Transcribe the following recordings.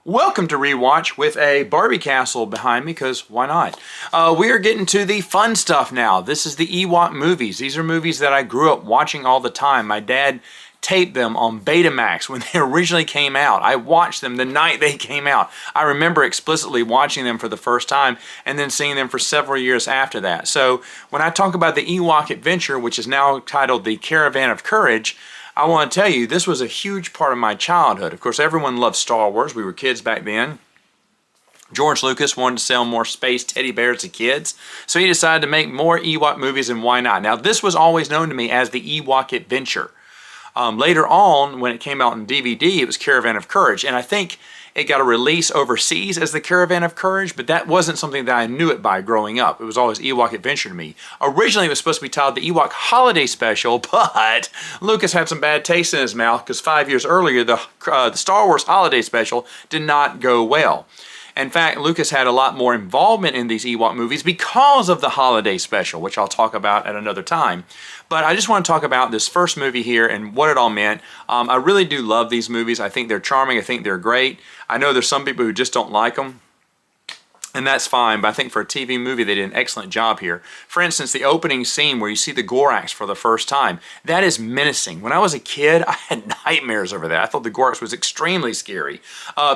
Welcome to Rewatch with a Barbie castle behind me, because why not? We are getting to the fun stuff now. This is the Ewok movies. These are movies that I grew up watching all the time. My dad taped them on Betamax when they originally came out. I watched them the night they came out. I remember explicitly watching them for the first time and then seeing them for several years after that. So when I talk about the Ewok adventure, which is now titled The Caravan of Courage, I want to tell you, this was a huge part of my childhood. Of course, everyone loved Star Wars. We were kids back then. George Lucas wanted to sell more space teddy bears to kids, so he decided to make more Ewok movies, and why not? Now, this was always known to me as the Ewok Adventure. Later on, when it came out in DVD, it was Caravan of Courage, and I think it got a release overseas as the Caravan of Courage, but that wasn't something that I knew it by growing up. It was always Ewok Adventure to me. Originally, it was supposed to be titled the Ewok Holiday Special, but Lucas had some bad taste in his mouth because 5 years earlier, the Star Wars Holiday Special did not go well. In fact, Lucas had a lot more involvement in these Ewok movies because of the Holiday Special, which I'll talk about at another time. But I just want to talk about this first movie here and what it all meant. I really do love these movies. I think they're charming. I think they're great. I know there's some people who just don't like them, and that's fine, but I think for a TV movie, they did an excellent job here. For instance, the opening scene where you see the Gorax for the first time, that is menacing. When I was a kid, I had nightmares over that. I thought the Gorax was extremely scary.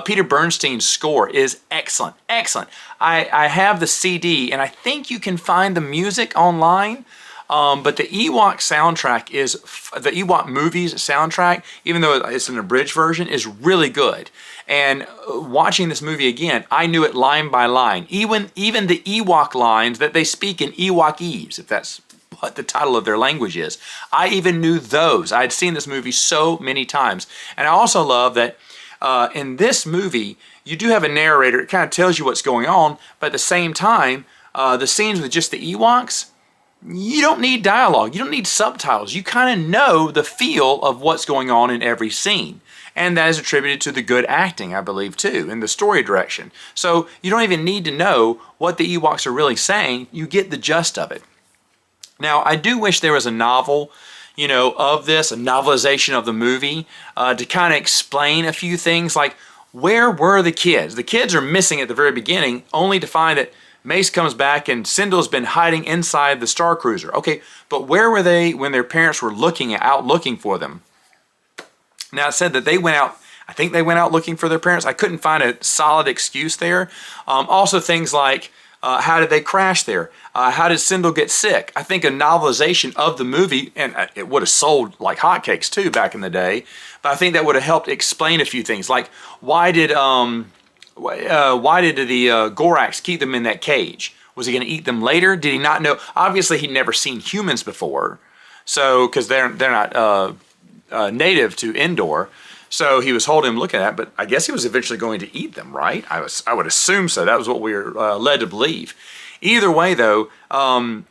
Peter Bernstein's score is excellent, excellent. I have the CD, and I think you can find the music online. But the Ewok soundtrack is, the Ewok movies soundtrack, even though it's an abridged version, is really good. And watching this movie again, I knew it line by line. Even the Ewok lines that they speak in Ewokese, if that's what the title of their language is. I even knew those. I had seen this movie so many times. And I also love that in this movie, you do have a narrator. It kind of tells you what's going on, but at the same time, the scenes with just the Ewoks, you don't need dialogue. You don't need subtitles. You kind of know the feel of what's going on in every scene. And that is attributed to the good acting, I believe, too, in the story direction. So you don't even need to know what the Ewoks are really saying. You get the gist of it. Now, I do wish there was a novel, of this, a novelization of the movie, to kind of explain a few things, like where were the kids? The kids are missing at the very beginning, only to find that Mace comes back and Sindel's been hiding inside the Star Cruiser. Okay, but where were they when their parents were out looking for them? Now, it said that they went out, I think they went out looking for their parents. I couldn't find a solid excuse there. Also things like, how did they crash there? How did Sindel get sick? I think a novelization of the movie, and it would have sold like hotcakes too back in the day, but I think that would have helped explain a few things, like why did the Gorax keep them in that cage? Was he going to eat them later? Did he not know? Obviously, he'd never seen humans before, so because they're not native to Endor, so he was holding them looking at it, but I guess he was eventually going to eat them, right? I would assume so. That was what we were led to believe. Either way, though,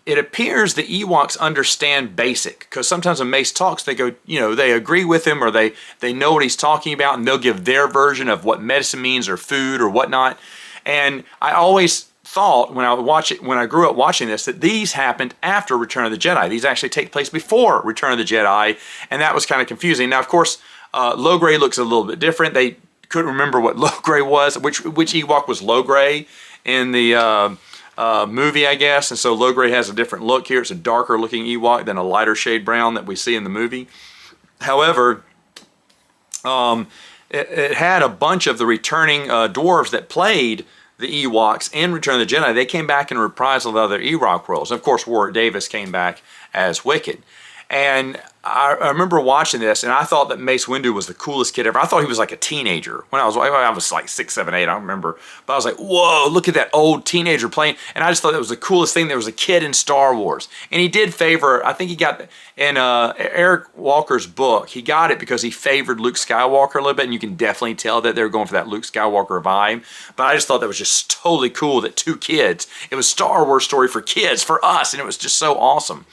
it appears the Ewoks understand basic, because sometimes when Mace talks, they go, they agree with him, or they know what he's talking about, and they'll give their version of what medicine means, or food, or whatnot. And I always thought when I grew up watching this, that these happened after Return of the Jedi. These actually take place before Return of the Jedi, and that was kind of confusing. Now, of course, Logray looks a little bit different. They couldn't remember what Logray was, which Ewok was Logray in the movie, I guess, and so Logray has a different look here. It's a darker looking Ewok than a lighter shade brown that we see in the movie. However, it had a bunch of the returning dwarves that played the Ewoks in Return of the Jedi. They came back in reprisal of other Ewok roles. Of course, Warwick Davis came back as Wicket. And I remember watching this, and I thought that Mace Windu was the coolest kid ever. I thought he was like a teenager. When I was like 6, 7, 8, I don't remember. But I was like, whoa, look at that old teenager playing. And I just thought that was the coolest thing. There was a kid in Star Wars. And he did favor, I think he got, in Eric Walker's book, he got it because he favored Luke Skywalker a little bit, and you can definitely tell that they were going for that Luke Skywalker vibe. But I just thought that was just totally cool that two kids, it was Star Wars story for kids, for us, and it was just so awesome.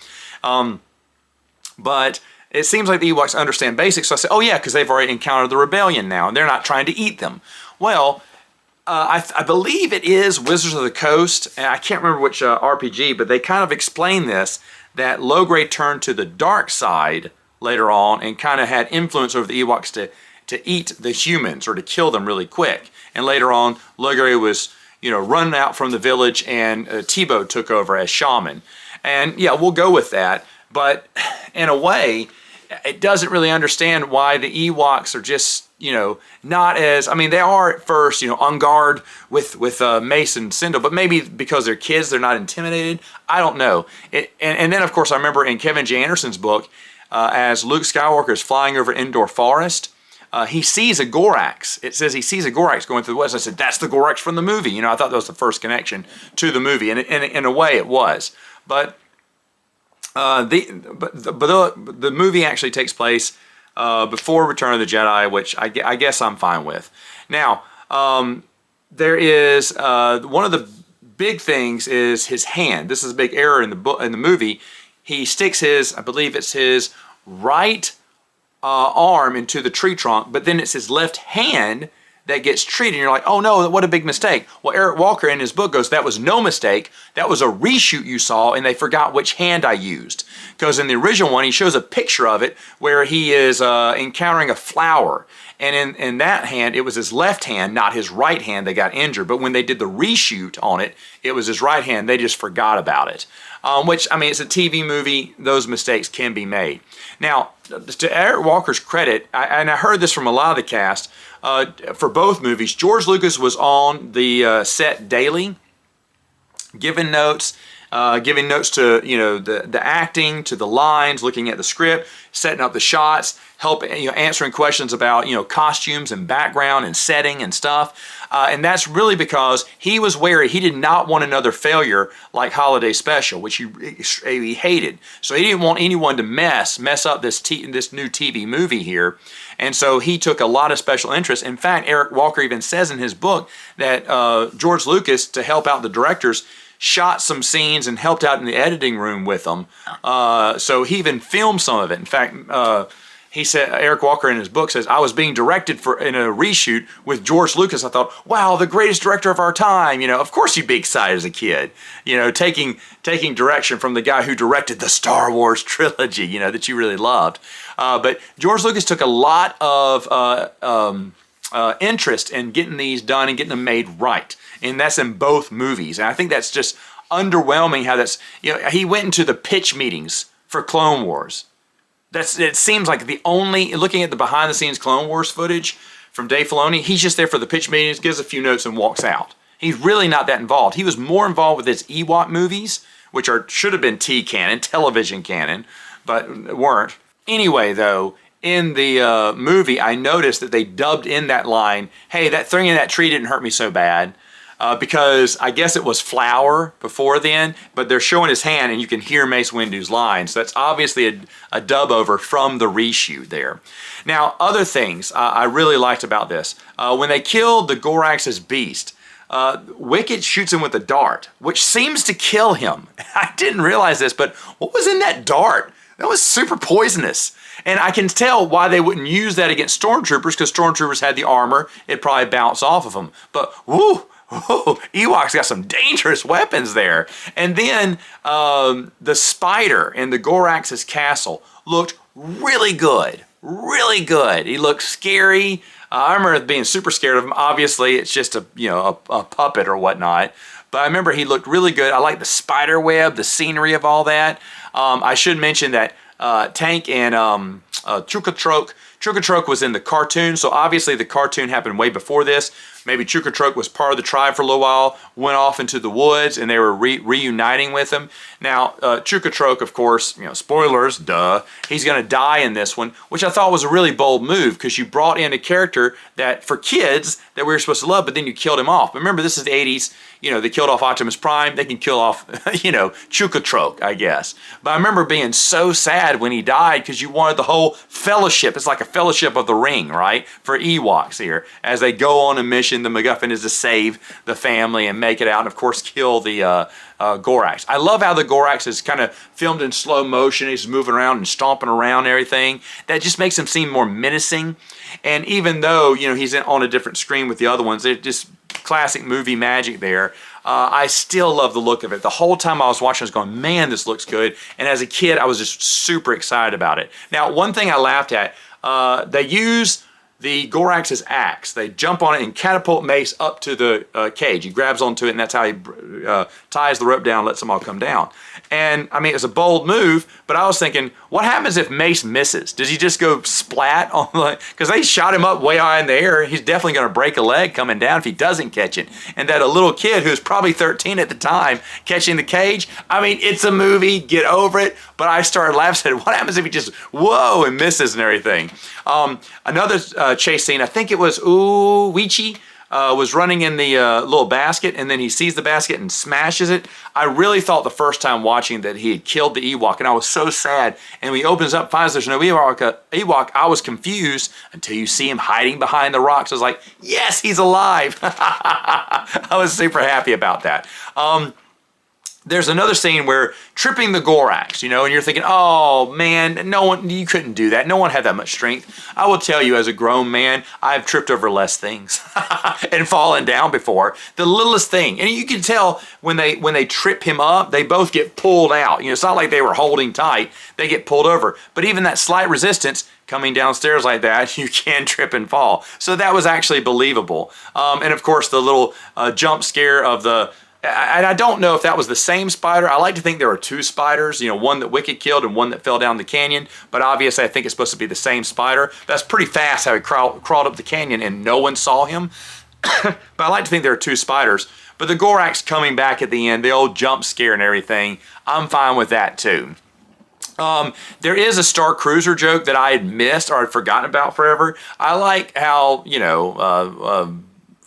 But it seems like the Ewoks understand basics, so I said, oh yeah, because they've already encountered the rebellion now, and they're not trying to eat them. Well, I believe it is Wizards of the Coast, and I can't remember which RPG, but they kind of explain this, that Logray turned to the dark side later on and kind of had influence over the Ewoks to to eat the humans or to kill them really quick. And later on, Logray was, run out from the village, and Tebow took over as shaman. And yeah, we'll go with that. But in a way, it doesn't really understand why the Ewoks are just, not as, they are at first, on guard with Mace and Sindel, but maybe because they're kids, they're not intimidated. I don't know. And then, of course, I remember in Kevin J. Anderson's book, as Luke Skywalker is flying over Endor Forest, he sees a Gorax. It says he sees a Gorax going through the west. I said, that's the Gorax from the movie. I thought that was the first connection to the movie, and in a way it was. But the movie actually takes place before Return of the Jedi, which I guess I'm fine with. Now, there is one of the big things is his hand. This is a big error in the movie. He sticks his, I believe it's his right arm into the tree trunk, but then it's his left hand that gets treated. And you're like, oh no, what a big mistake. Well, Eric Walker in his book goes, that was no mistake. That was a reshoot you saw, and they forgot which hand I used. Because in the original one, he shows a picture of it where he is encountering a flower. And in that hand, it was his left hand, not his right hand, that got injured. But when they did the reshoot on it, it was his right hand. They just forgot about it. Which, it's a TV movie. Those mistakes can be made. Now, to Eric Walker's credit, and I heard this from a lot of the cast, for both movies, George Lucas was on the set daily, giving notes to the acting, to the lines, looking at the script, setting up the shots, answering questions about costumes and background and setting and stuff. And that's really because he was wary. He did not want another failure like Holiday Special, which he hated. So he didn't want anyone to mess up this new TV movie here. And so he took a lot of special interest. In fact, Eric Walker even says in his book that George Lucas, to help out the directors, shot some scenes and helped out in the editing room with them. So he even filmed some of it. In fact, he said, Eric Walker in his book says, I was being directed in a reshoot with George Lucas. I thought, wow, the greatest director of our time. Of course you'd be excited as a kid, taking direction from the guy who directed the Star Wars trilogy, that you really loved. But George Lucas took a lot of interest in getting these done and getting them made right. And that's in both movies. And I think that's just underwhelming how that's, he went into the pitch meetings for Clone Wars. It seems like looking at the behind the scenes Clone Wars footage from Dave Filoni, he's just there for the pitch meetings, gives a few notes and walks out. He's really not that involved. He was more involved with his Ewok movies, which should have been T-canon, television canon, but weren't. Anyway, though, in the movie, I noticed that they dubbed in that line, hey, that thing in that tree didn't hurt me so bad. Because I guess it was flour before then, but they're showing his hand and you can hear Mace Windu's line. So that's obviously a dub over from the reshoot there. Now, other things I really liked about this. When they killed the Gorax's beast, Wicket shoots him with a dart, which seems to kill him. I didn't realize this, but what was in that dart? That was super poisonous. And I can tell why they wouldn't use that against stormtroopers, because stormtroopers had the armor. It'd probably bounce off of them. But, whoo! Oh, Ewoks got some dangerous weapons there. And then the spider in the Gorax's castle looked really good. Really good. He looked scary. I remember being super scared of him. Obviously, it's just a puppet or whatnot. But I remember he looked really good. I like the spider web, the scenery of all that. I should mention that Tank and Chukka-Trok was in the cartoon, so obviously the cartoon happened way before this. Maybe Chukka-Trok was part of the tribe for a little while, went off into the woods, and they were reuniting with him. Now, Chukka-Trok, of course, spoilers, duh, he's going to die in this one, which I thought was a really bold move, because you brought in a character that, for kids, that we were supposed to love, but then you killed him off. But remember, this is the 80s. They killed off Optimus Prime. They can kill off, Chukka-Trok, I guess. But I remember being so sad when he died, because you wanted the whole fellowship. It's like a fellowship of the ring, right? For Ewoks here. As they go on a mission, the MacGuffin is to save the family and make it out, and of course kill the Gorax. I love how the Gorax is kind of filmed in slow motion. He's moving around and stomping around and everything. That just makes him seem more menacing. And even though, he's on a different screen with the other ones, they're just classic movie magic there. I still love the look of it. The whole time I was watching, I was going, man, this looks good. And as a kid, I was just super excited about it. Now, one thing I laughed at, they use the Gorax's axe. They jump on it and catapult Mace up to the cage. He grabs onto it, and that's how he ties the rope down and lets them all come down. And, I mean, it's a bold move, but I was thinking, what happens if Mace misses? Does he just go splat on the... Because they shot him up way high in the air. He's definitely going to break a leg coming down if he doesn't catch it. And that a little kid who's probably 13 at the time catching the cage, I mean, it's a movie, get over it. But I started laughing, said, what happens if he just, whoa, and misses and everything? Another chase scene, I think it was Weechi, was running in the little basket, and then he sees the basket and smashes it. I really thought the first time watching that he had killed the Ewok, and I was so sad. And when he opens up, finds there's no Ewok, I was confused until you see him hiding behind the rocks. I was like, yes, he's alive. I was super happy about that. There's another scene where tripping the Gorax, and you're thinking, oh man, you couldn't do that. No one had that much strength. I will tell you, as a grown man, I've tripped over less things and fallen down before. The littlest thing, and you can tell when they trip him up, they both get pulled out. It's not like they were holding tight; they get pulled over. But even that slight resistance coming downstairs like that, you can trip and fall. So that was actually believable. And of course, the little jump scare of the. And I don't know if that was the same spider. I like to think there were two spiders, one that Wicket killed and one that fell down the canyon. But obviously, I think it's supposed to be the same spider. That's pretty fast how he crawled up the canyon and no one saw him. But I like to think there are two spiders. But the Gorax coming back at the end, the old jump scare and everything, I'm fine with that too. There is a Star Cruiser joke that I had missed or I'd forgotten about forever. I like how,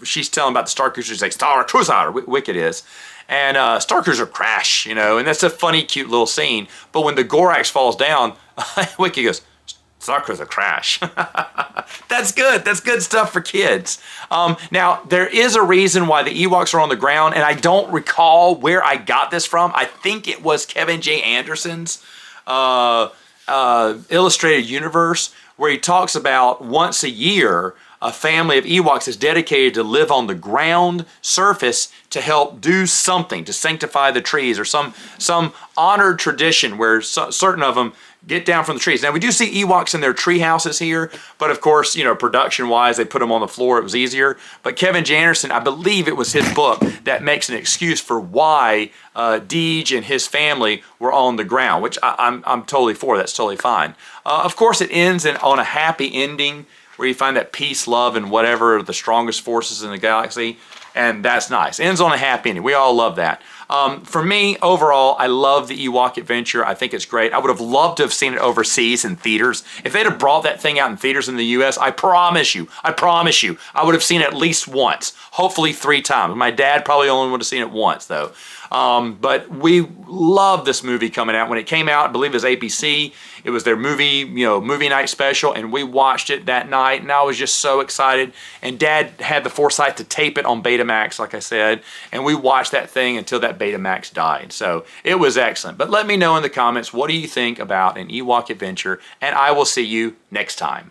she's telling about the Star Cruiser. She's like, Star Cruiser, Wicket is. And Star Cruiser crash, and that's a funny, cute little scene. But when the Gorax falls down, Wicket goes, Star Cruiser crash. That's good. That's good stuff for kids. Now, there is a reason why the Ewoks are on the ground, and I don't recall where I got this from. I think it was Kevin J. Anderson's Illustrated Universe, where he talks about once a year, a family of Ewoks is dedicated to live on the ground surface to help do something, to sanctify the trees, or some honored tradition where certain of them get down from the trees. Now, we do see Ewoks in their tree houses here, but of course, production-wise, they put them on the floor. It was easier. But Kevin J. Anderson, I believe it was his book that makes an excuse for why Deej and his family were on the ground, which I'm totally for. That's totally fine. Of course, it ends on a happy ending, where you find that peace, love, and whatever are the strongest forces in the galaxy, and that's nice. Ends on a happy ending. We all love that. For me, overall, I love the Ewok Adventure. I think it's great. I would have loved to have seen it overseas in theaters. If they'd have brought that thing out in theaters in the U.S., I promise you, I would have seen it at least once, hopefully 3 times. My dad probably only would have seen it once, though. But we love this movie coming out. When it came out, I believe it was ABC. It was their movie night special, and we watched it that night, and I was just so excited. And Dad had the foresight to tape it on Betamax, like I said, and we watched that thing until that Betamax died. So it was excellent. But let me know in the comments, what do you think about an Ewok Adventure, and I will see you next time.